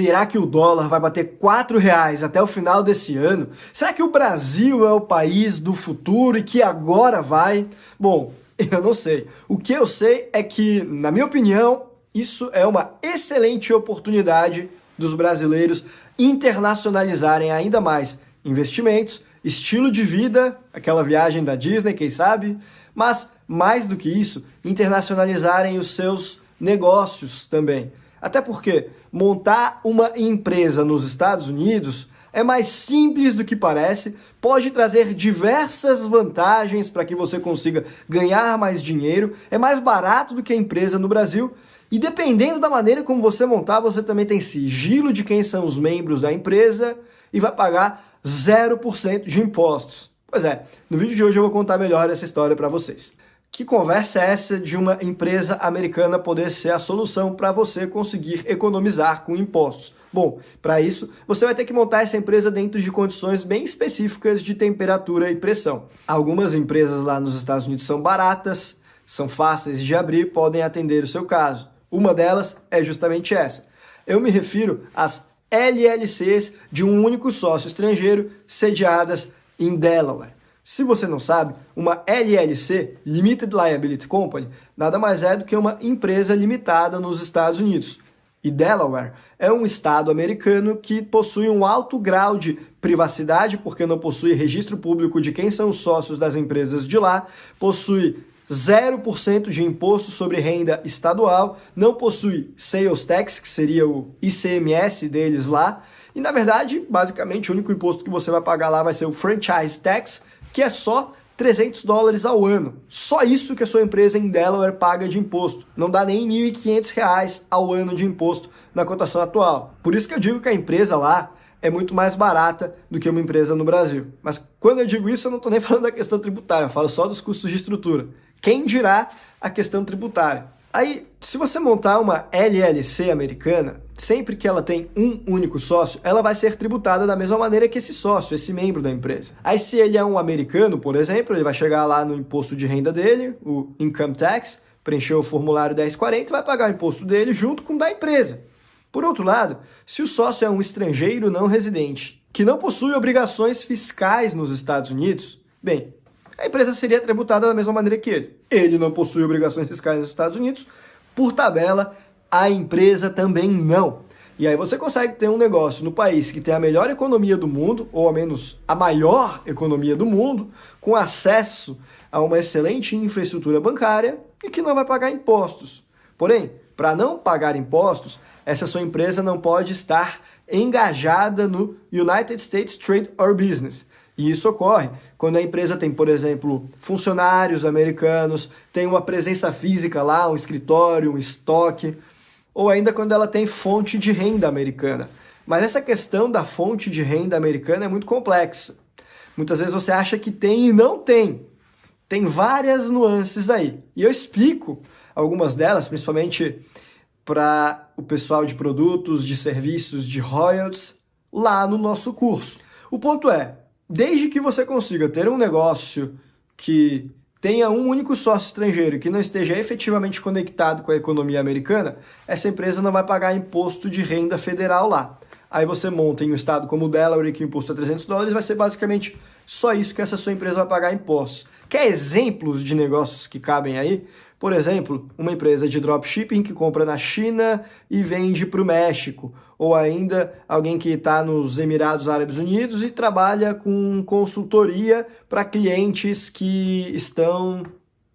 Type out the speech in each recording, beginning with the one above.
Será que o dólar vai bater R$ 4 até o final desse ano? Será que o Brasil é o país do futuro e que agora vai? Bom, eu não sei. O que eu sei é que, na minha opinião, isso é uma excelente oportunidade dos brasileiros internacionalizarem ainda mais investimentos, estilo de vida, aquela viagem da Disney, quem sabe? Mas, mais do que isso, internacionalizarem os seus negócios também. Até porque montar uma empresa nos Estados Unidos é mais simples do que parece, pode trazer diversas vantagens para que você consiga ganhar mais dinheiro, é mais barato do que a empresa no Brasil, e dependendo da maneira como você montar, você também tem sigilo de quem são os membros da empresa e vai pagar 0% de impostos. Pois é, no vídeo de hoje eu vou contar melhor essa história para vocês. Que conversa é essa de uma empresa americana poder ser a solução para você conseguir economizar com impostos? Bom, para isso, você vai ter que montar essa empresa dentro de condições bem específicas de temperatura e pressão. Algumas empresas lá nos Estados Unidos são baratas, são fáceis de abrir, podem atender o seu caso. Uma delas é justamente essa. Eu me refiro às LLCs de um único sócio estrangeiro sediadas em Delaware. Se você não sabe, uma LLC, Limited Liability Company, nada mais é do que uma empresa limitada nos Estados Unidos. E Delaware é um estado americano que possui um alto grau de privacidade, porque não possui registro público de quem são os sócios das empresas de lá, possui 0% de imposto sobre renda estadual, não possui sales tax, que seria o ICMS deles lá, e na verdade, basicamente, o único imposto que você vai pagar lá vai ser o franchise tax, que é só $300 ao ano. Só isso que a sua empresa em Delaware paga de imposto. Não dá nem R$1.500 ao ano de imposto na cotação atual. Por isso que eu digo que a empresa lá é muito mais barata do que uma empresa no Brasil. Mas quando eu digo isso, eu não estou nem falando da questão tributária, eu falo só dos custos de estrutura. Quem dirá a questão tributária? Aí, se você montar uma LLC americana, sempre que ela tem um único sócio, ela vai ser tributada da mesma maneira que esse sócio, esse membro da empresa. Aí, se ele é um americano, por exemplo, ele vai chegar lá no imposto de renda dele, o Income Tax, preencher o formulário 1040 e vai pagar o imposto dele junto com o da empresa. Por outro lado, se o sócio é um estrangeiro não residente, que não possui obrigações fiscais nos Estados Unidos, bem, a empresa seria tributada da mesma maneira que ele. Ele não possui obrigações fiscais nos Estados Unidos, por tabela, a empresa também não. E aí você consegue ter um negócio no país que tem a melhor economia do mundo, ou ao menos a maior economia do mundo, com acesso a uma excelente infraestrutura bancária e que não vai pagar impostos. Porém, para não pagar impostos, essa sua empresa não pode estar engajada no United States Trade or Business. E isso ocorre quando a empresa tem, por exemplo, funcionários americanos, tem uma presença física lá, um escritório, um estoque, ou ainda quando ela tem fonte de renda americana. Mas essa questão da fonte de renda americana é muito complexa. Muitas vezes você acha que tem e não tem. Tem várias nuances aí. E eu explico algumas delas, principalmente para o pessoal de produtos, de serviços, de royalties, lá no nosso curso. O ponto é, desde que você consiga ter um negócio que tenha um único sócio estrangeiro que não esteja efetivamente conectado com a economia americana, essa empresa não vai pagar imposto de renda federal lá. Aí você monta em um estado como o Delaware, que o imposto é $300, vai ser basicamente só isso que essa sua empresa vai pagar impostos. Quer exemplos de negócios que cabem aí? Por exemplo, uma empresa de dropshipping que compra na China e vende para o México. Ou ainda alguém que está nos Emirados Árabes Unidos e trabalha com consultoria para clientes que estão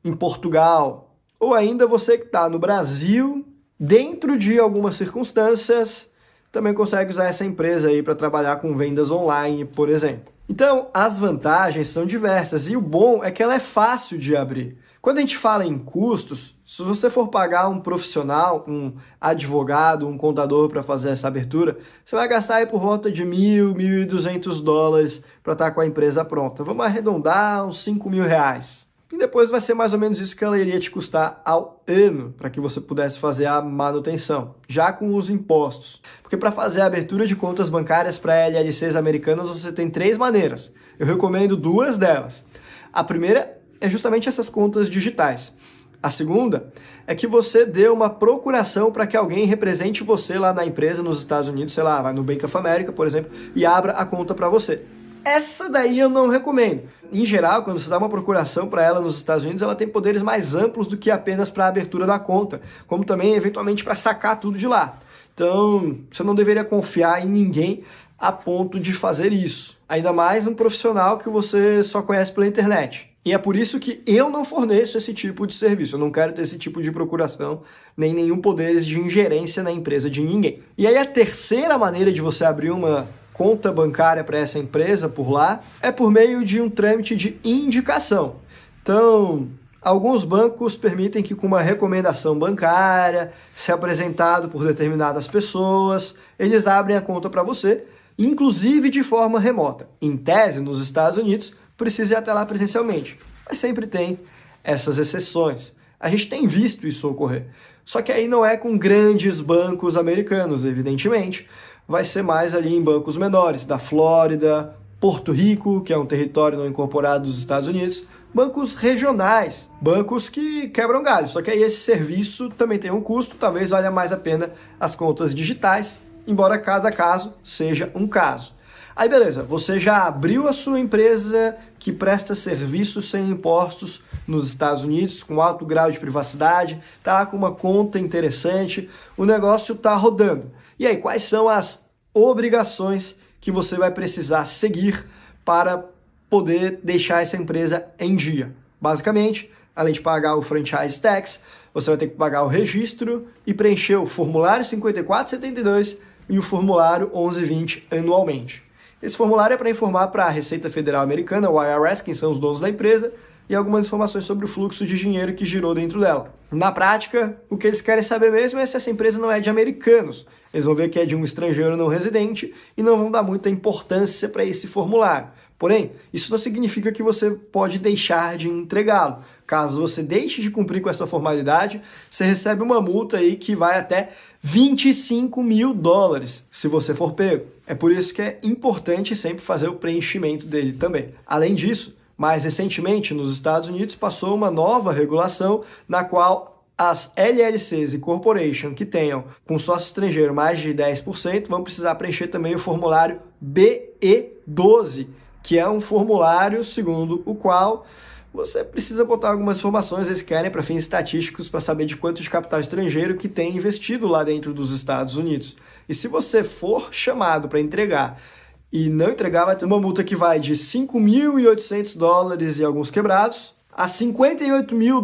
em Portugal. Ou ainda você que está no Brasil, dentro de algumas circunstâncias, também consegue usar essa empresa aí para trabalhar com vendas online, por exemplo. Então, as vantagens são diversas e o bom é que ela é fácil de abrir. Quando a gente fala em custos, se você for pagar um profissional, um advogado, um contador para fazer essa abertura, você vai gastar aí por volta de $1.000, $1.200 para estar com a empresa pronta. Vamos arredondar uns R$5.000. E depois vai ser mais ou menos isso que ela iria te custar ao ano, para que você pudesse fazer a manutenção, já com os impostos. Porque para fazer a abertura de contas bancárias para LLCs americanas, você tem 3 maneiras. Eu recomendo 2 delas. A primeira é justamente essas contas digitais. A segunda é que você dê uma procuração para que alguém represente você lá na empresa nos Estados Unidos, sei lá, vai no Bank of America, por exemplo, e abra a conta para você. Essa daí eu não recomendo. Em geral, quando você dá uma procuração para ela nos Estados Unidos, ela tem poderes mais amplos do que apenas para a abertura da conta, como também, eventualmente, para sacar tudo de lá. Então, você não deveria confiar em ninguém a ponto de fazer isso. Ainda mais um profissional que você só conhece pela internet. E é por isso que eu não forneço esse tipo de serviço. Eu não quero ter esse tipo de procuração, nem nenhum poderes de ingerência na empresa de ninguém. E aí a terceira maneira de você abrir uma conta bancária para essa empresa por lá é por meio de um trâmite de indicação. Então, alguns bancos permitem que com uma recomendação bancária, se apresentado por determinadas pessoas, eles abrem a conta para você, inclusive de forma remota. Em tese, nos Estados Unidos, precisa ir até lá presencialmente, mas sempre tem essas exceções. A gente tem visto isso ocorrer. Só que aí não é com grandes bancos americanos, evidentemente. Vai ser mais ali em bancos menores, da Flórida, Porto Rico, que é um território não incorporado dos Estados Unidos, bancos regionais, bancos que quebram galho. Só que aí esse serviço também tem um custo, talvez valha mais a pena as contas digitais, embora cada caso seja um caso. Aí beleza, você já abriu a sua empresa que presta serviços sem impostos nos Estados Unidos, com alto grau de privacidade, tá com uma conta interessante, o negócio tá rodando. E aí, quais são as obrigações que você vai precisar seguir para poder deixar essa empresa em dia? Basicamente, além de pagar o franchise tax, você vai ter que pagar o registro e preencher o formulário 5472 e o formulário 1120 anualmente. Esse formulário é para informar para a Receita Federal Americana, o IRS, quem são os donos da empresa, e algumas informações sobre o fluxo de dinheiro que girou dentro dela. Na prática, o que eles querem saber mesmo é se essa empresa não é de americanos. Eles vão ver que é de um estrangeiro não residente e não vão dar muita importância para esse formulário. Porém, isso não significa que você pode deixar de entregá-lo. Caso você deixe de cumprir com essa formalidade, você recebe uma multa aí que vai até $25 mil, se você for pego. É por isso que é importante sempre fazer o preenchimento dele também. Além disso, mais recentemente, nos Estados Unidos, passou uma nova regulação na qual as LLCs e corporation que tenham com sócio estrangeiro mais de 10% vão precisar preencher também o formulário BE12, que é um formulário segundo o qual você precisa botar algumas informações, eles querem para fins estatísticos, para saber de quanto de capital estrangeiro que tem investido lá dentro dos Estados Unidos. E se você for chamado para entregar e não entregar, vai ter uma multa que vai de $5.800 e alguns quebrados a $58 mil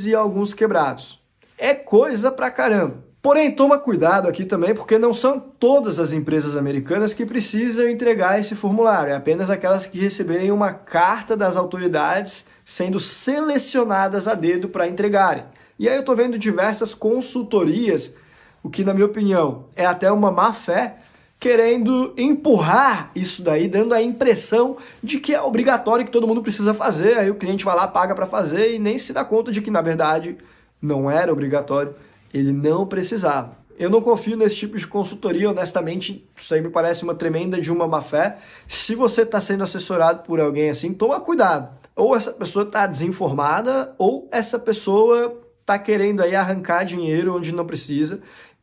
e alguns quebrados. É coisa pra caramba. Porém, toma cuidado aqui também, porque não são todas as empresas americanas que precisam entregar esse formulário. É apenas aquelas que receberem uma carta das autoridades sendo selecionadas a dedo para entregarem. E aí eu estou vendo diversas consultorias, o que na minha opinião é até uma má fé, querendo empurrar isso daí, dando a impressão de que é obrigatório, que todo mundo precisa fazer, aí o cliente vai lá, paga para fazer e nem se dá conta de que, na verdade, não era obrigatório, ele não precisava. Eu não confio nesse tipo de consultoria, honestamente, isso aí me parece uma tremenda de uma má fé. Se você está sendo assessorado por alguém assim, toma cuidado. Ou essa pessoa está desinformada, ou essa pessoa está querendo aí arrancar dinheiro onde não precisa,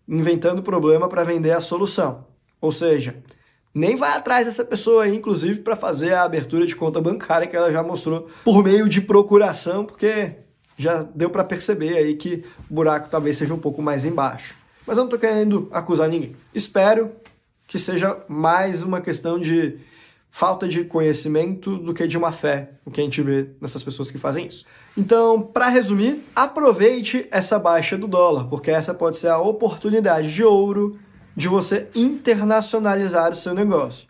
inventando problema para vender a solução. Ou seja, nem vai atrás dessa pessoa aí, inclusive, para fazer a abertura de conta bancária que ela já mostrou por meio de procuração, porque já deu para perceber aí que o buraco talvez seja um pouco mais embaixo. Mas eu não estou querendo acusar ninguém. Espero que seja mais uma questão de falta de conhecimento do que de uma fé, o que a gente vê nessas pessoas que fazem isso. Então, para resumir, aproveite essa baixa do dólar, porque essa pode ser a oportunidade de ouro de você internacionalizar o seu negócio.